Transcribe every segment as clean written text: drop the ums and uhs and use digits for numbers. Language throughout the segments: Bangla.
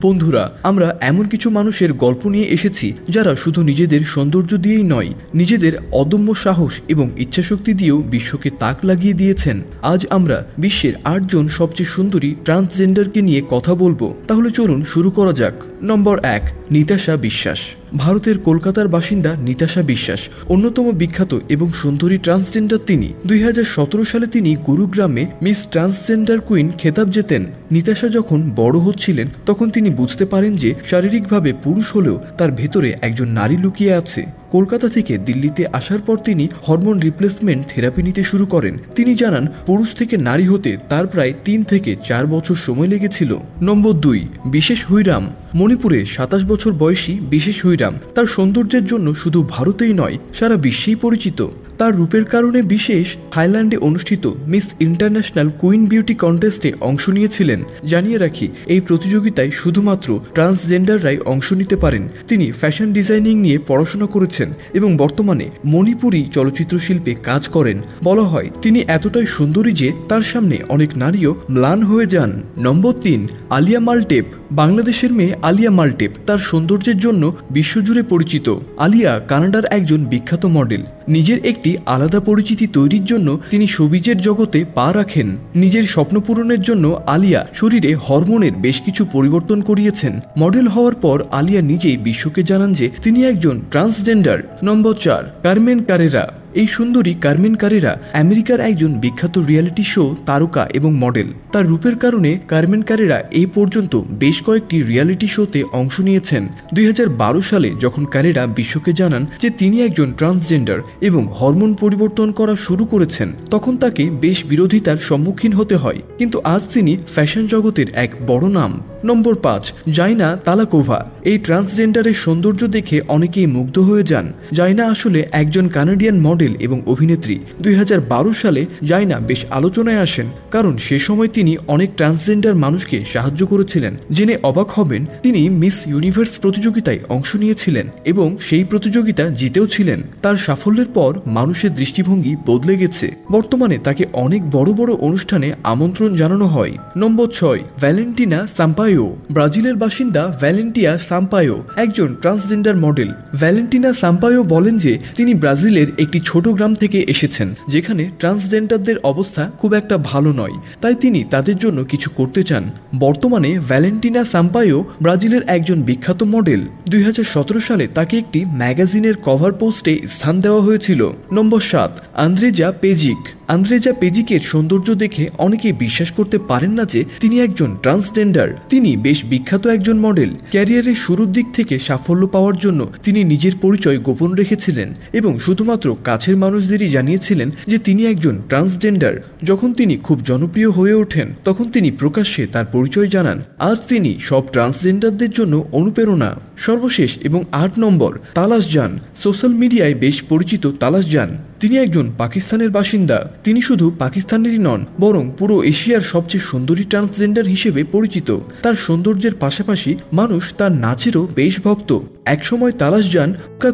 বন্ধুরা, আমরা এমন কিছু মানুষের গল্প নিয়ে এসেছি যারা শুধু নিজেদের সৌন্দর্য দিয়েই নয়, নিজেদের অদম্য সাহস এবং ইচ্ছাশক্তি দিয়েও বিশ্বকে তাক লাগিয়ে দিয়েছেন। আজ আমরা বিশ্বের ৮ জন সবচেয়ে সুন্দরী ট্রান্সজেন্ডারকে নিয়ে কথা বলবো। তাহলে চলুন শুরু করা যাক। নম্বর ১, নিতাশা বিশ্বাস। ভারতের কলকাতার বাসিন্দা নিতাশা বিশ্বাস অন্যতম বিখ্যাত এবং সুন্দরী ট্রান্সজেন্ডার। তিনি ২০১৭ সালে তিনি গুরুগ্রামে মিস ট্রান্সজেন্ডার কুইন খেতাব জেতেন। নিতাশা যখন বড় হচ্ছিলেন তখন তিনি বুঝতে পারেন যে শারীরিকভাবে পুরুষ হলেও তার ভেতরে একজন নারী লুকিয়ে আছে। কলকাতা থেকে দিল্লিতে আসার পর তিনি হরমোন রিপ্লেসমেন্ট থেরাপি নিতে শুরু করেন। তিনি জানান পুরুষ থেকে নারী হতে তার প্রায় ৩ থেকে ৪ বছর সময় লেগেছিল। নম্বর ২, বিশেষ হুইরাম। মণিপুরে ২৭ বছর বয়সী বিশেষ হুইরাম তার সৌন্দর্যের জন্য শুধু ভারতেই নয়, সারা বিশ্বেই পরিচিত। তার রূপের কারণে বিশেষ থাইল্যান্ডে অনুষ্ঠিত মিস ইন্টারন্যাশনাল কুইন বিউটি কন্টেস্টে অংশ নিয়েছিলেন। জানিয়ে রাখি, এই প্রতিযোগিতায় শুধুমাত্র ট্রান্সজেন্ডাররাই অংশ নিতে পারেন। তিনি ফ্যাশন ডিজাইনিং নিয়ে পড়াশোনা করেছেন এবং বর্তমানে মণিপুরি চলচ্চিত্র শিল্পে কাজ করেন। বলা হয় তিনি এতটাই সুন্দরী যে তার সামনে অনেক নারীও ম্লান হয়ে যান। নম্বর ৩, আলিয়া মালটেপ। বাংলাদেশের মেয়ে আলিয়া মালটেপ তার সৌন্দর্যের জন্য বিশ্বজুড়ে পরিচিত। আলিয়া কানাডার একজন বিখ্যাত মডেল। নিজের একটি আলাদা পরিচিতি তৈরির জন্য তিনি শোবিজের জগতে পা রাখেন। নিজের স্বপ্ন পূরণের জন্য আলিয়া শরীরে হরমোনের বেশ কিছু পরিবর্তন করিয়েছেন। মডেল হওয়ার পর আলিয়া নিজেই বিশ্বকে জানান যে তিনি একজন ট্রান্সজেন্ডার। নম্বর ৪, কারমেন কারেরা। এই সুন্দরী কারমেন কারেরা আমেরিকার একজন বিখ্যাত রিয়েলিটি শো তারকা এবং মডেল। তার রূপের কারণে কারমেন কারেরা এই পর্যন্ত বেশ কয়েকটি রিয়েলিটি শোতে অংশ নিয়েছেন। ২০১২ সালে যখন কারেরা বিশ্বকে জানান যে তিনি একজন ট্রান্সজেন্ডার এবং হরমোন পরিবর্তন করা শুরু করেছেন, তখন তাকে বেশ বিরোধিতার সম্মুখীন হতে হয়। কিন্তু আজ তিনি ফ্যাশন জগতের এক বড় নাম। নম্বর ৫, জাইনা তালাকোভা। এই ট্রান্সজেন্ডারের সৌন্দর্য দেখে অনেকেই মুগ্ধ হয়ে যান। জাইনা আসলে একজন কানাডিয়ান মডেল এবং অভিনেত্রী। ২০১২ সালে জাইনা বেশ আলোচনায় আসেন, কারণ সে সময় তিনি অনেক ট্রান্সজেন্ডার মানুষকে সাহায্য করেছিলেন। জেনে অবাক হবেন, তিনি মিস ইউনিভার্স প্রতিযোগিতায় অংশ নিয়েছিলেন এবং সেই প্রতিযোগিতা জিতেও ছিলেন। তার সাফল্যের পর মানুষের দৃষ্টিভঙ্গি বদলে গেছে। বর্তমানে তাকে অনেক বড় বড় অনুষ্ঠানে আমন্ত্রণ জানানো হয়। নম্বর ৬, ভ্যালেন্টিনা সাম্পায়ো। ব্রাজিলের বাসিন্দা ভ্যালেন্টিয়া সাম্পায়ো একজন ট্রান্সজেন্ডার মডেল। ভ্যালেন্টিনা সাম্পায়ো বলেন যে তিনি ব্রাজিলের একটি ছোট গ্রাম থেকে এসেছেন, যেখানে ট্রান্সজেন্ডারদের অবস্থা খুব একটা ভালো নয়, তাই তিনি তাদের জন্য কিছু করতে চান। বর্তমানে ভ্যালেন্টিনা সাম্পায়ো ব্রাজিলের একজন বিখ্যাত মডেল। ২০১৭ সালে তাকে একটি ম্যাগাজিনের কভার পোস্টে স্থান দেওয়া হয়েছিল। নম্বর ৭, আন্দ্রেজা পেজিক। আন্দ্রেজা পেজিকের সৌন্দর্য দেখে অনেকেই বিশ্বাস করতে পারেন না যে তিনি একজন ট্রান্সজেন্ডার। তিনি বেশ বিখ্যাত একজন মডেল। ক্যারিয়ারের শুরুর দিক থেকে সাফল্য পাওয়ার জন্য তিনি নিজের পরিচয় গোপন রেখেছিলেন এবং শুধুমাত্র কাছের মানুষদেরই জানিয়েছিলেন যে তিনি একজন ট্রান্সজেন্ডার। যখন তিনি খুব জনপ্রিয় হয়ে ওঠেন তখন তিনি প্রকাশ্যে তার পরিচয় জানান। আজ তিনি সব ট্রান্সজেন্ডারদের জন্য অনুপ্রেরণা। সর্বশেষ এবং ৮ নম্বর, তালাশ জান। সোশ্যাল মিডিয়ায় বেশ পরিচিত তালাশ জান। তিনি একজন পাকিস্তানের বাসিন্দা। তিনি শুধু পাকিস্তানেরই নন, বরং পুরো এশিয়ার সবচেয়ে সুন্দরী ট্রান্সজেন্ডার হিসেবে পরিচিত। তার সৌন্দর্যের পাশাপাশি মানুষ তার নাচেরও বেশ ভক্ত। একসময় তালাশ জান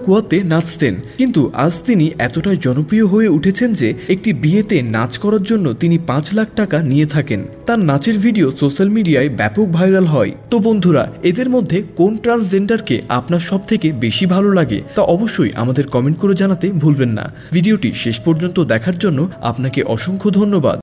কুয়াতে নাচতেন, কিন্তু আজ তিনি এতটাই জনপ্রিয় হয়ে উঠেছেন যে একটি বিয়েতে নাচ করার জন্য তিনি ৫ লাখ টাকা নিয়ে থাকেন। তার নাচের ভিডিও সোশ্যাল মিডিয়ায় ব্যাপক ভাইরাল হয়। তো বন্ধুরা, এদের মধ্যে কোন ট্রান্সজেন্ডারকে আপনার সব থেকে বেশি ভালো লাগে তা অবশ্যই আমাদের কমেন্ট করে জানাতে ভুলবেন না। ভিডিওটি শেষ পর্যন্ত দেখার জন্য আপনাকে অসংখ্য ধন্যবাদ।